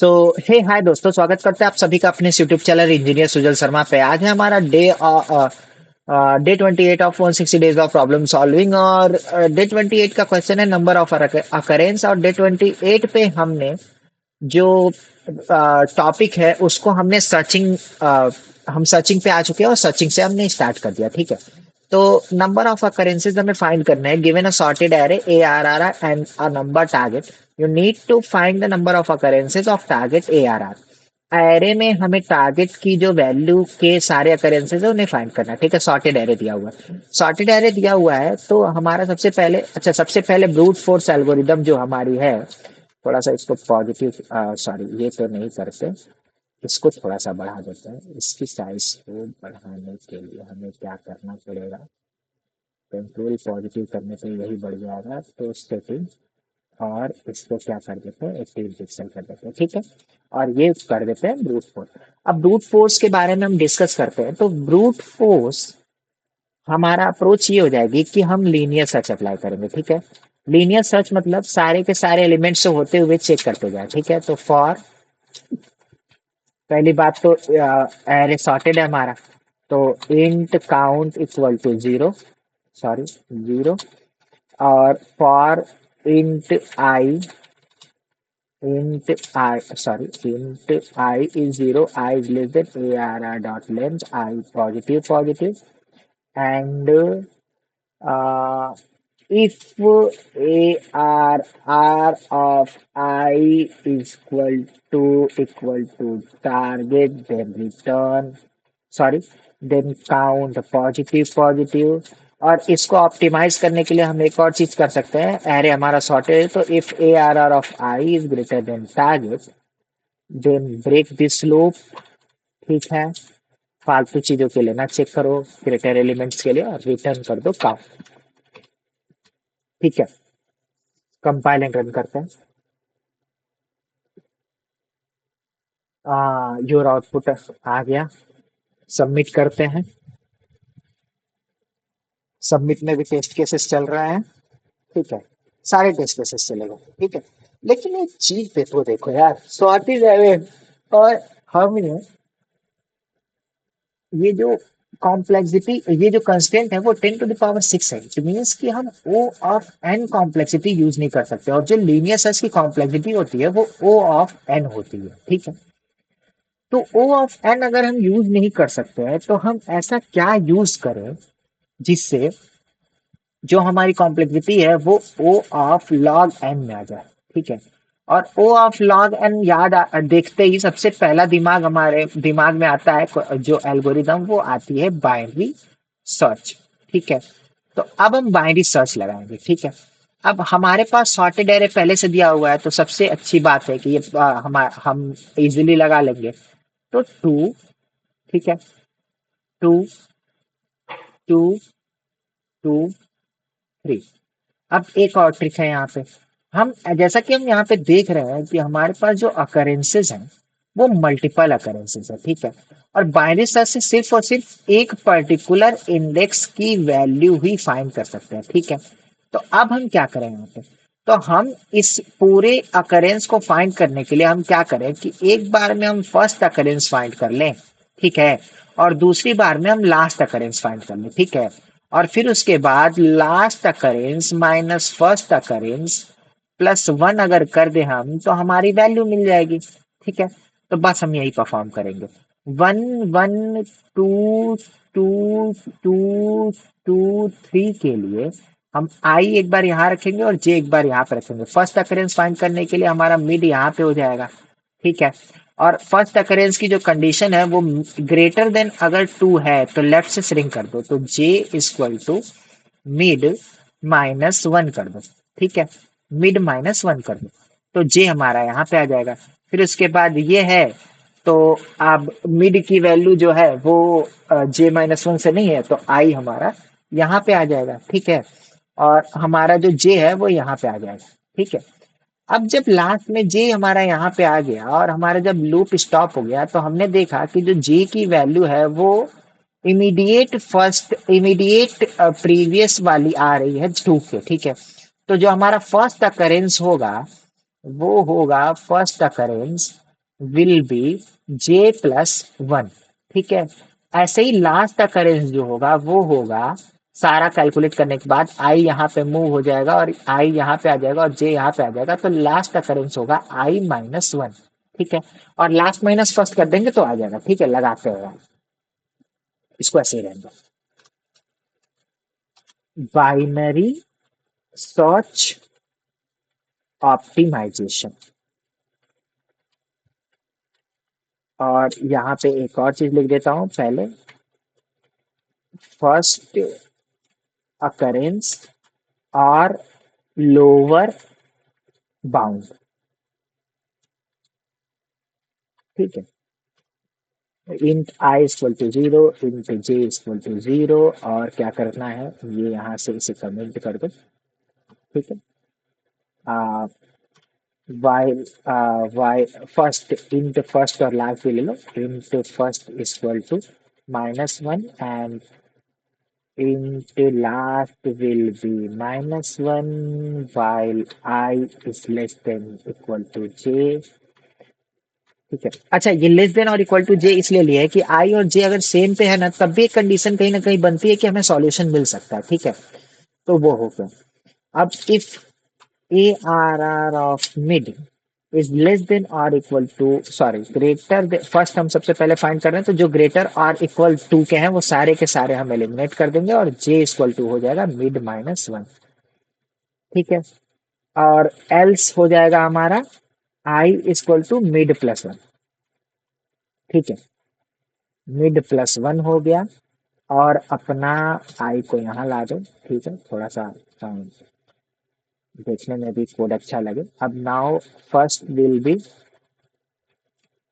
सो हे हाय दोस्तों, स्वागत करते हैं आप सभी का अपने इस YouTube channel engineer Sujal Sharma पे। आज है हमारा day 28 of 160 days of problem solving. और डे 28 का क्वेश्चन है नंबर ऑफ अकरेंस। और डे 28 पे हमने जो टॉपिक है उसको हमने सर्चिंग, हम सर्चिंग पे आ चुके हैं और सर्चिंग से हमने स्टार्ट कर दिया। ठीक है, तो नंबर ऑफ अकरेंसेज हमें फाइंड करना है। Given a sorted array A R R and a number target, you need to find the number of occurrences of target A R R. Array में हमें टारगेट की जो वैल्यू के सारे अकरेंसेज है उन्हें फाइंड करना है। ठीक है, सॉर्टेड एरे दिया हुआ है। सॉर्टेड एरे दिया हुआ है तो हमारा सबसे पहले ब्रूट फोर्स एल्गोरिदम जो हमारी है, थोड़ा सा इसको पॉजिटिव, सॉरी ये तो नहीं करते, इसको थोड़ा सा बढ़ा देते हैं। इसकी साइज को बढ़ाने के लिए हमें क्या करना पड़ेगा, कंट्रोल पॉजिटिव करने से यही बढ़ जाएगा। तो सेटिंग, और इसको क्या कर देते हैं, 18 पिक्सल कर देते हैं। ठीक है, और ये कर देते हैं ब्रूट फोर्स। अब ब्रूट फोर्स के बारे में हम डिस्कस करते हैं। तो ब्रूट फोर्स हमारा अप्रोच ये हो जाएगी कि हम लीनियर सर्च अप्लाई करेंगे। ठीक है, लीनियर सर्च मतलब सारे के सारे एलिमेंट्स से होते हुए चेक करते जाए। ठीक है, तो फॉर पहली बात तो एरे सॉर्टेड है हमारा, तो int count equal to 0, sorry 0। और for int I, int I is 0, I is less than arr dot length, I positive, and if arr of I is equal to target, then return, sorry, then count positive। और इसको optimise करने के लिए हम एक और चीज कर सकते हैं। एरे हमारा सॉर्टेड है, तो if A R R of I is greater than target, then break this loop. ठीक है, फालतू चीजों के लिए ना चेक करो, ग्रेटर एलिमेंट्स के लिए, और रिटर्न कर दो काउंट। ठीक है, कंपाइल एंड रन करते हैं। योर आउटपुट आ गया, सबमिट करते हैं। सबमिट में भी टेस्ट केसेस चल रहा है। ठीक है, सारे टेस्ट केसेस चलेगा। ठीक है, लेकिन एक चीज पे तो देखो यार, स्वाति जावेद और हम ये जो कॉम्प्लेक्सिटी, ये जो कंस्टेंट है वो 10 to the power 6 है। इट मीन्स कि हम ओ ऑफ एन कॉम्प्लेक्सिटी यूज नहीं कर सकते, और जो लीनियर सर्च की कॉम्प्लेक्सिटी होती है वो ओ ऑफ एन होती है। ठीक है, तो ओ ऑफ एन अगर हम यूज नहीं कर सकते हैं तो हम ऐसा क्या यूज करें जिससे जो हमारी कॉम्प्लेक्सिटी है वो ओ ऑफ लॉग एन में आ जाए। ठीक है, और ओ ऑफ लॉग एन देखते ही सबसे पहला दिमाग हमारे दिमाग में आता है जो एल्गोरिदम, वो आती है बाइनरी सर्च। ठीक है, तो अब हम बाइनरी सर्च लगाएंगे। ठीक है, अब हमारे पास सॉर्टेड एरे पहले से दिया हुआ है, तो सबसे अच्छी बात है कि ये हम इजीली लगा लेंगे। तो टू, ठीक है, टू, टू, टू, थ्री। अब एक और ट्रिक है यहाँ पे। हम जैसा कि हम यहाँ पे देख रहे हैं कि हमारे पास जो अकरेंसेस हैं वो मल्टीपल अकरेंसेस है। ठीक है, और बाइनरी सर्च से सिर्फ और सिर्फ एक पर्टिकुलर इंडेक्स की वैल्यू ही फाइंड कर सकते हैं। ठीक है, तो अब हम क्या करें यहाँ पे, तो हम इस पूरे अकरेंस को फाइंड करने के लिए हम क्या करें कि एक बार में हम फर्स्ट अकरेंस फाइंड कर लें। ठीक है, और दूसरी बार में हम लास्ट अकरेंस फाइंड कर लें। ठीक है, और फिर उसके बाद last occurrence minus first occurrence plus one अगर कर दे हम, तो हमारी वैल्यू मिल जाएगी। ठीक है, तो बस हम यही परफॉर्म करेंगे। One, one, two, two, two, two, three के लिए हम आई एक बार यहाँ रखेंगे और जे एक बार यहाँ पे रखेंगे। फर्स्ट अकरेंस फाइंड करने के लिए हमारा मिड यहाँ पे हो जाएगा। ठीक है, और फर्स्ट अकरेंस की जो कंडीशन है वो ग्रेटर देन अगर टू है तो लेफ्ट से श्रिंक कर दो, तो J equal to mid minus one कर दो। ठीक है, मिड माइनस वन कर दो, तो जे हमारा यहाँ पे आ जाएगा। फिर उसके बाद ये है, तो अब मिड की वैल्यू जो है वो जे माइनस वन से नहीं है, तो आई हमारा यहाँ पे आ जाएगा। ठीक है, और हमारा जो जे है वो यहाँ पे आ जाएगा। ठीक है, अब जब लास्ट में जे हमारा यहाँ पे आ गया और हमारा जब लूप स्टॉप हो गया, तो हमने देखा कि जो जे की वैल्यू है वो इमीडिएट प्रीवियस वाली आ रही है टू के। ठीक है, तो जो हमारा फर्स्ट अकरेंस होगा वो होगा first occurrence will be j plus one. ठीक है। ऐसे ही लास्ट अकरेंस जो होगा वो होगा, सारा कैलकुलेट करने के बाद आई यहाँ पे मूव हो जाएगा और आई यहाँ पे आ जाएगा और जे यहाँ पे आ जाएगा, तो लास्ट अकरेंस होगा आई माइनस वन। ठीक है। और लास्ट माइनस फर्स्ट कर देंगे तो आ जाएगा। ठीक है, लगाते हुए इसको ऐसे ही रहेंगे। Binary search optimization. और यहाँ पे एक और चीज लिख देता हूँ पहले, फर्स्ट अकरेंस और लोअर बाउंड। ठीक है। Int i equal to zero, int j equal to zero, और क्या करना है, ये यहाँ से इसे कमेंट कर दो। ठीक है। While Y first, int first और लास्ट भी ले लो, int first equal to minus one and int last will be minus one while I is less than equal to j। ठीक है। अच्छा, ये लेस देन और इक्वल टू जे इसलिए लिया है कि आई और जे अगर सेम पे है ना, तब भी एक कंडीशन कहीं ना कहीं बनती है कि हमें सॉल्यूशन मिल सकता है। ठीक है। तो वो हो गया। अब if A R R of mid is less than और equal to, sorry greater, first हम सबसे पहले फाइंड कर रहे हैं, तो जो ग्रेटर और इक्वल टू के हैं वो सारे के सारे हम एलिमिनेट कर देंगे और जे इक्वल टू हो जाएगा मिड माइनस वन। ठीक है। और एल्स हो जाएगा हमारा I equal to mid plus one. ठीक है। मिड प्लस वन हो गया। और अपना आई को यहाँ ला दो। ठीक है, थोड़ा सा देखने में भी कोड अच्छा लगे। अब now first will be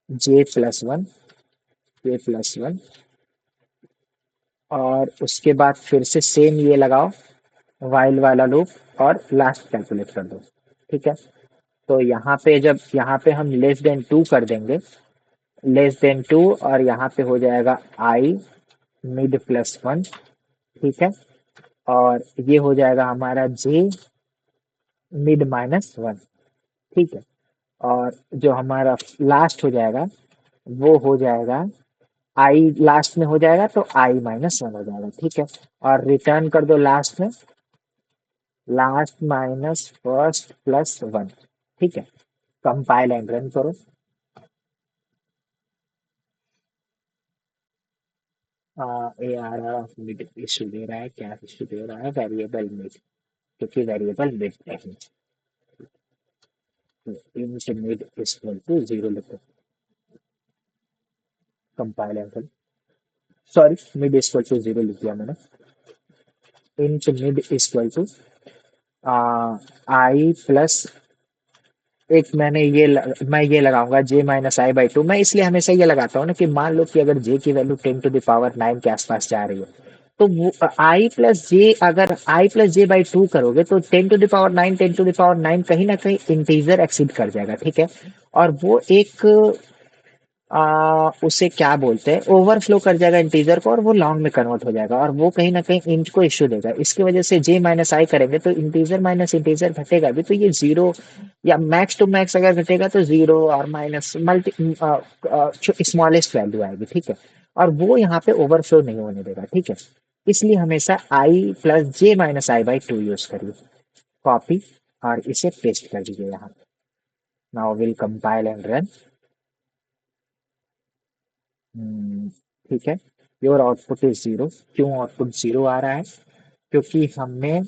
j plus one, j plus one, और उसके बाद फिर से सेम ये लगाओ वाइल वाला लूप और लास्ट कैलकुलेट कर दो। ठीक है। तो यहाँ पे जब यहाँ पे हम लेस देन टू कर देंगे, लेस देन टू, और यहाँ पे हो जाएगा आई मिड प्लस वन। ठीक है। और ये हो जाएगा हमारा जे मिड माइनस वन। ठीक है। और जो हमारा लास्ट हो जाएगा वो हो जाएगा आई, लास्ट में हो जाएगा तो आई माइनस वन हो जाएगा। ठीक है। और रिटर्न कर दो लास्ट में, last minus first plus one. ठीक है। कंपाइल एंड रन करो। A R R of mid issue दे रहा है, क्या इशू दे रहा है, वेरिएबल मिड, क्योंकि वेरिएबल मिड नहीं, int mid equal to zero लिखो। Compile and run, sorry mid equal to zero लिख दिया मैंने। Int mid equal to I plus एक, मैंने मैं ये लगाऊंगा J minus I by two. मैं इसलिए हमेशा ये लगाता हूँ ना कि मान लो कि अगर जे की वैल्यू 10 टू द पावर 9 के आसपास जा रही है, तो वो आई प्लस जे, अगर i plus j by two करोगे तो 10 to the power 9, 10 to the power 9 कहीं ना कहीं इंटीजर एक्सीड कर जाएगा। ठीक है। और वो एक उसे क्या बोलते हैं, ओवरफ्लो कर जाएगा इंटीजर को और वो लॉन्ग में कन्वर्ट हो जाएगा और वो कहीं ना कहीं इंट को इश्यू देगा। इसकी वजह से जे माइनस आई करेंगे तो इंटीजर माइनस इंटीजर घटेगा भी, तो ये जीरो या मैक्स टू मैक्स अगर घटेगा तो जीरो और माइनस मल्टी स्मॉलेस्ट वैल्यू आएगी। ठीक है। और वो यहाँ पे ओवरफ्लो नहीं होने देगा। ठीक है। इसलिए हमेशा I plus J minus I by two use करिए। कॉपी और इसे पेस्ट कर दीजिए यहाँ। Now will compile and run. ठीक है। Your output is zero. क्यों आउटपुट जीरो आ रहा है? क्योंकि हमने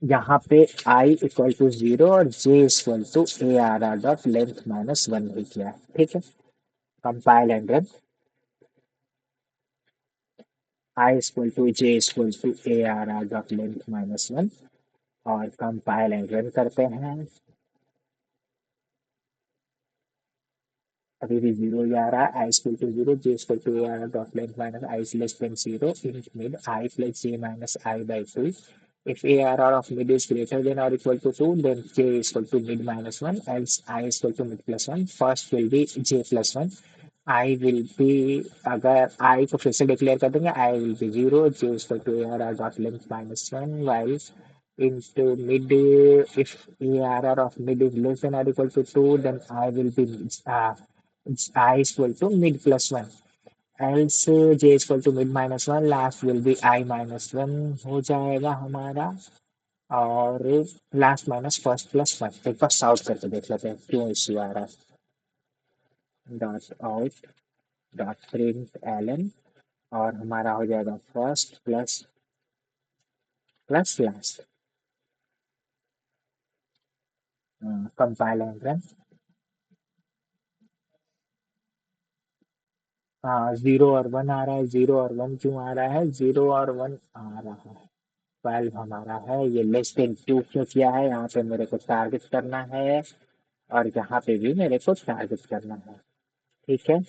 यहाँ पे i इक्वल टू जीरो और j equal to A R R dot length minus one भी किया है। ठीक है। Compile and run. i equal to j equal to A R R dot length minus one, और कंपाइल एंड रन करते हैं। अभी भी जीरो ही आ रहा है। I equal to zero, J equal to A R dot length minus I is less than zero, int mid I plus J minus I by two. If ARR of mid is greater than or equal to 2, then J is equal to mid minus 1, else I is equal to mid plus 1. First will be J plus 1. I will be, अगर I को फिर से declare कर देंगे, I will be 0, J is equal to ARR dot length minus 1, while into mid. If ARR of mid is less than or equal to 2, then I will be I is equal to mid plus 1. Else j is equal to mid minus 1, last will B I minus 1 हो जाएगा हमारा। और last minus first plus 1, एक बार solve करके देख लेते हैं क्यों इश्यू आ रहा है। Dot out dot print ln, और हमारा हो जाएगा first plus plus last. Compile and run. हाँ, 0 और 1 आ रहा है। 0 और 1 क्यों आ रहा है? 0 और 1 आ रहा है, 12 हमारा है। ये लेस देन 2 क्यों किया है? यहाँ पे मेरे को टारगेट करना है, और यहाँ पे भी मेरे को टारगेट करना है। ठीक है,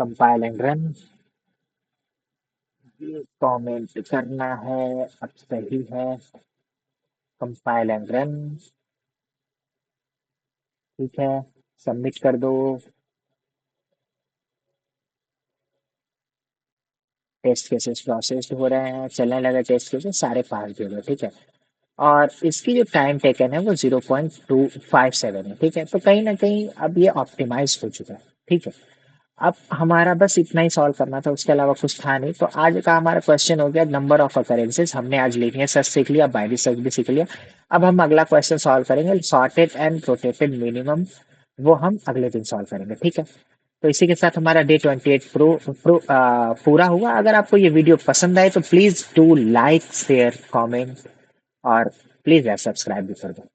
कंपाइल एंड रन। कमेंट करना है, अब सही है। Compile and run. ठीक है, सबमिट कर दो। टेस्ट केसेस प्रोसेस हो रहे हैं, चलने लगे टेस्ट केसेस, सारे पास भी हो गए। ठीक है, और इसकी जो टाइम टेकन है वो 0.257 है। ठीक है, तो कहीं ना कहीं अब ये ऑप्टिमाइज हो चुका है। ठीक है, अब हमारा बस इतना ही सॉल्व करना था, उसके अलावा कुछ था नहीं। तो आज का हमारा क्वेश्चन हो गया नंबर ऑफ अकरेंसेस। हमने आज लीनियर सर्च सीख लिया, बाइनरी सर्च भी सीख लिया। अब हम अगला क्वेश्चन सॉल्व करेंगे, सॉर्टेड एंड रोटेटेड मिनिमम, वो हम अगले दिन सॉल्व करेंगे। ठीक है, तो इसी के साथ हमारा डे 28 पूरा हुआ। अगर आपको ये वीडियो पसंद आए तो please do like share comment, और प्लीज यार सब्सक्राइब भी कर दो।